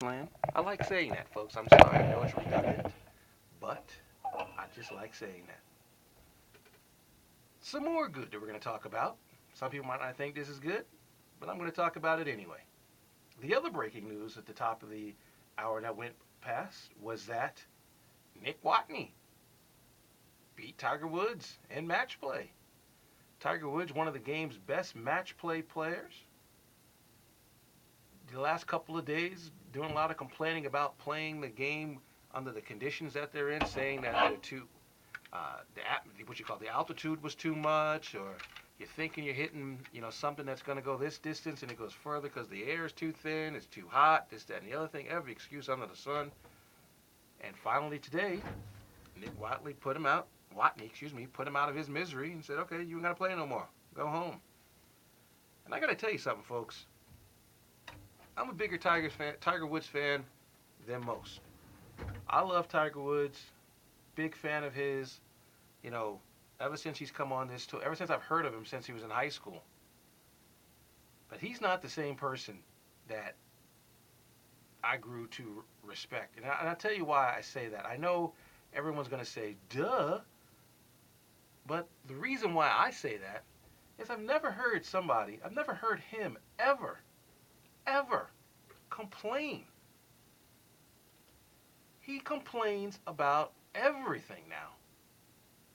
Land. I like saying that, folks. I'm sorry. I know it's redundant, but I just like saying that. Some more good that we're going to talk about. Some people might not think this is good, but I'm going to talk about it anyway. The other breaking news at the top of the hour that went past was that Nick Watney beat Tiger Woods in match play. Tiger Woods, one of the game's best match play players, the last couple of days doing a lot of complaining about playing the game under the conditions that they're in, saying that they're too, what you call the altitude was too much, or you're thinking you're hitting, something that's going to go this distance and it goes further because the air is too thin, it's too hot, this, that, and the other thing, every excuse under the sun. And finally today, Nick Watley put him out. Watney, put him out of his misery and said, "Okay, you ain't gotta play no more. Go home." And I gotta tell you something, folks. I'm a bigger Tiger Woods fan than most. I love Tiger Woods. Big fan of his. You know, ever since he's come on this tour, ever since I've heard of him since he was in high school. But he's not the same person that I grew to respect. And I'll tell you why I say that. I know everyone's going to say, duh. But the reason why I say that is I've never heard him ever complain. He complains about everything now.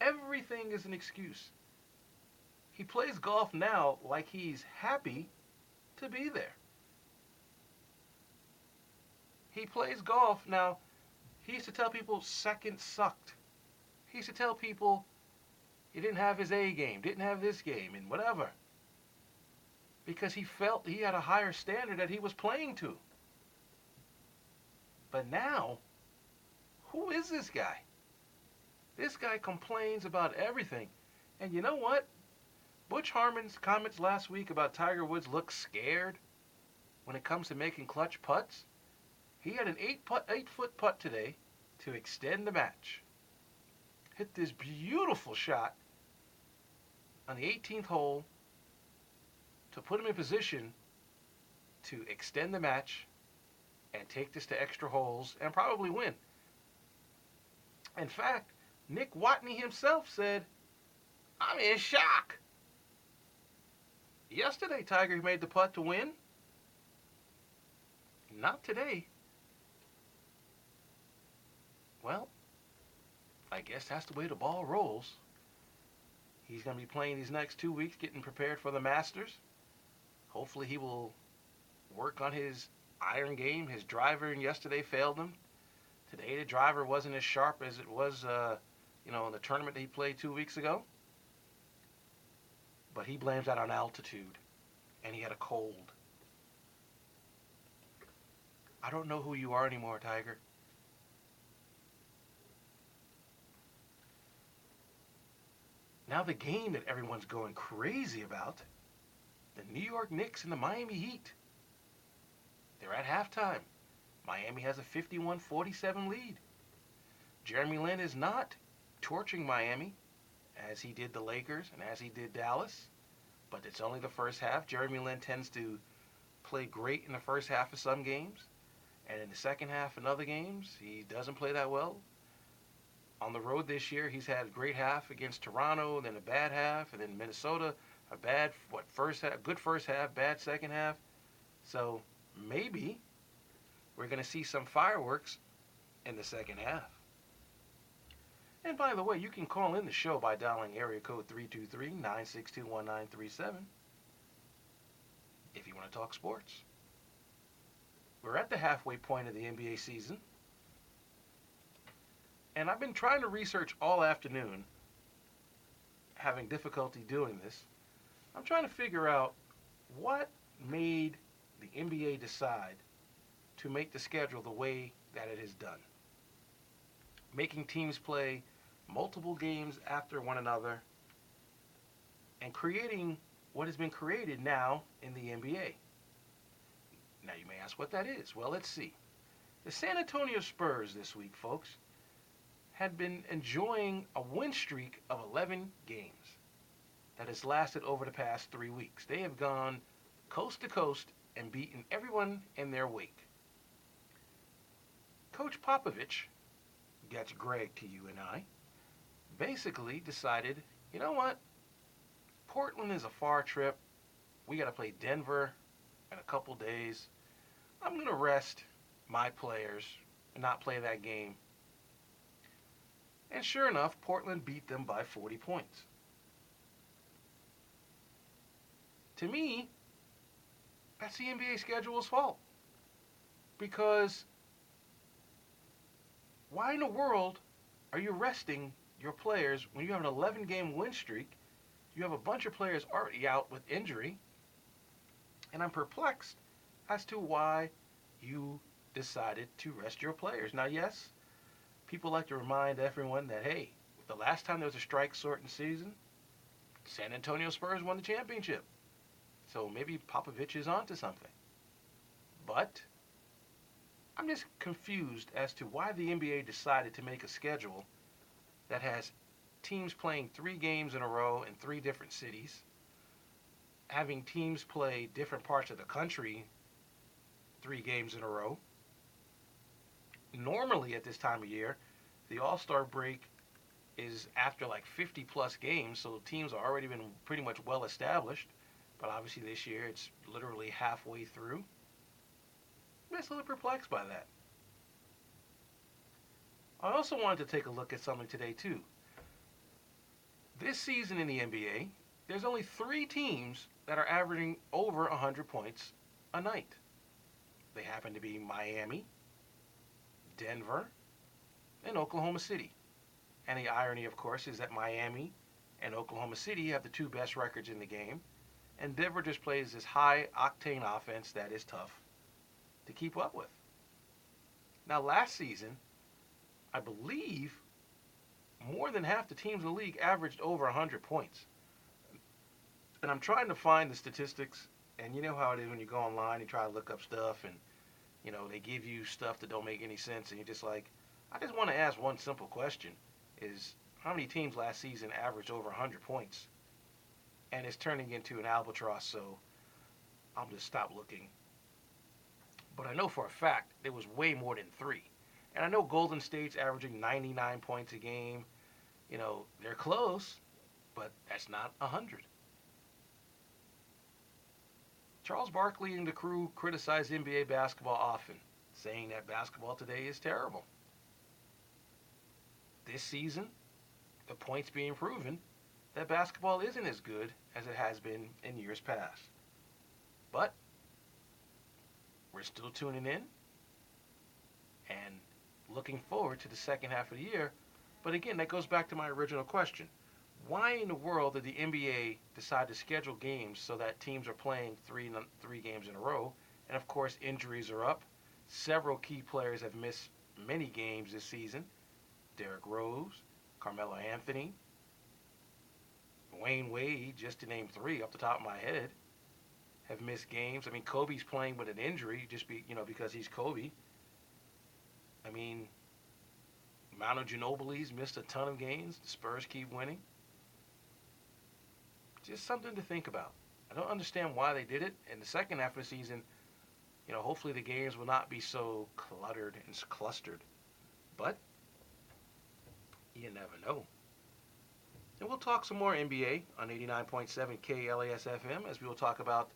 Everything is an excuse. He plays golf now like he's happy to be there. He plays golf now. He used to tell people second sucked. He used to tell people he didn't have his A game, didn't have this game, and whatever. Because he felt he had a higher standard that he was playing to. But now, who is this guy? This guy complains about everything. And you know what? Butch Harmon's comments last week about Tiger Woods look scared when it comes to making clutch putts. He had an 8-foot putt today to extend the match. Hit this beautiful shot on the 18th hole to put him in position to extend the match and take this to extra holes and probably win. In fact, Nick Watney himself said, "I'm in shock." Yesterday, Tiger made the putt to win. Not today. Well, I guess that's the way the ball rolls. He's going to be playing these next 2 weeks, getting prepared for the Masters. Hopefully he will work on his iron game. His driver yesterday failed him. Today the driver wasn't as sharp as it was, in the tournament that he played 2 weeks ago. But he blames that on altitude, and he had a cold. I don't know who you are anymore, Tiger. Now the game that everyone's going crazy about, the New York Knicks and the Miami Heat. They're at halftime. Miami has a 51-47 lead. Jeremy Lin is not torching Miami as he did the Lakers and as he did Dallas, but it's only the first half. Jeremy Lin tends to play great in the first half of some games, and in the second half in other games, he doesn't play that well. On the road this year, he's had a great half against Toronto, then a bad half, and then Minnesota, a bad first half, good first half, bad second half. So maybe we're going to see some fireworks in the second half. And by the way, you can call in the show by dialing area code 323-962-1937 if you want to talk sports. We're at the halfway point of the NBA season. And I've been trying to research all afternoon, having difficulty doing this. I'm trying to figure out what made the NBA decide to make the schedule the way that it is done. Making teams play multiple games after one another and creating what has been created now in the NBA. Now you may ask what that is. Well, let's see. The San Antonio Spurs this week, folks, had been enjoying a win streak of 11 games that has lasted over the past 3 weeks. They have gone coast to coast and beaten everyone in their wake. Coach Popovich, gets Greg to you and I, basically decided, you know what? Portland is a far trip. We got to play Denver in a couple days. I'm going to rest my players and not play that game. And sure enough, Portland beat them by 40 points. To me, that's the NBA schedule's fault. Because why in the world are you resting your players when you have an 11-game win streak? You have a bunch of players already out with injury. And I'm perplexed as to why you decided to rest your players. Now, yes, people like to remind everyone that, hey, the last time there was a strike shortened season, San Antonio Spurs won the championship. So maybe Popovich is onto something. But I'm just confused as to why the NBA decided to make a schedule that has teams playing 3 games in a row in 3 different cities, having teams play different parts of the country 3 games in a row. Normally at this time of year, the All-Star break is after like 50 plus games, so teams are already been pretty much well established. But obviously this year it's literally halfway through. I'm just a little perplexed by that. I also wanted to take a look at something today too. This season in the NBA, there's only 3 teams that are averaging over 100 points a night. They happen to be Miami, Denver, and Oklahoma City. And the irony, of course, is that Miami and Oklahoma City have the 2 best records in the game. And Denver just plays this high-octane offense that is tough to keep up with. Now, last season, I believe more than half the teams in the league averaged over 100 points. And I'm trying to find the statistics, and you know how it is when you go online and try to look up stuff, and, you know, they give you stuff that don't make any sense, and you're just like, I just want to ask one simple question, is how many teams last season averaged over 100 points? And it's turning into an albatross, so I'll just stop looking. But I know for a fact there was way more than 3. And I know Golden State's averaging 99 points a game. You know, they're close, but that's not 100. Charles Barkley and the crew criticize NBA basketball often, saying that basketball today is terrible. This season, the point's being proven that basketball isn't as good as it has been in years past. But we're still tuning in and looking forward to the second half of the year. But again, that goes back to my original question. Why in the world did the NBA decide to schedule games so that teams are playing three games in a row? And of course, injuries are up. Several key players have missed many games this season. Derrick Rose, Carmelo Anthony, Dwayne Wade, just to name 3 off the top of my head, have missed games. I mean, Kobe's playing with an injury because he's Kobe. I mean, Manu Ginobili's missed a ton of games. The Spurs keep winning. Just something to think about. I don't understand why they did it. In the second half of the season, hopefully the games will not be so cluttered and clustered. But you never know. And we'll talk some more NBA on 89.7 KLAS FM as we will talk about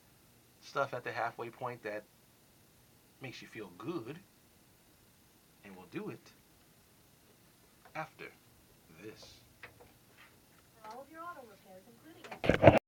stuff at the halfway point that makes you feel good. And we'll do it after this.